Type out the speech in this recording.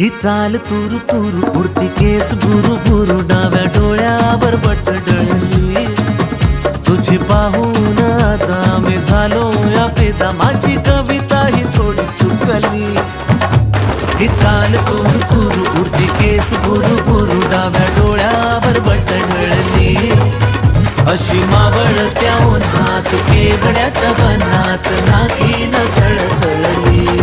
ही चाल तुरु तुरु उडती केस बुरु बुरु डाव्या डोळ्यावर बटडळली तुझी पाहून आता मी झालो या फिदा माझी कविता ही थोडी चुकली ही चाल तुरु तुरु उडती केस बुरु बुरु डाव्या डोळ्यावर बटडळली अशी मावळत्या उन्हात केवड्याच्या बनात नाकी न सळसळली